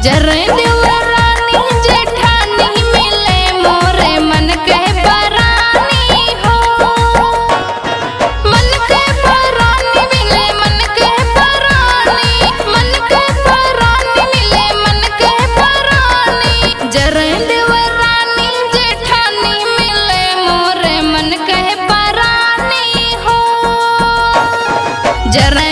जरे देवरानी जेठानी मिले मोरे मन के परानी हो। मन के परानी मिले मन के परानी, मन के परानी मिले मन के परानी। जरे देवरानी जेठानी मिले मोरे मन के परानी हो। जरे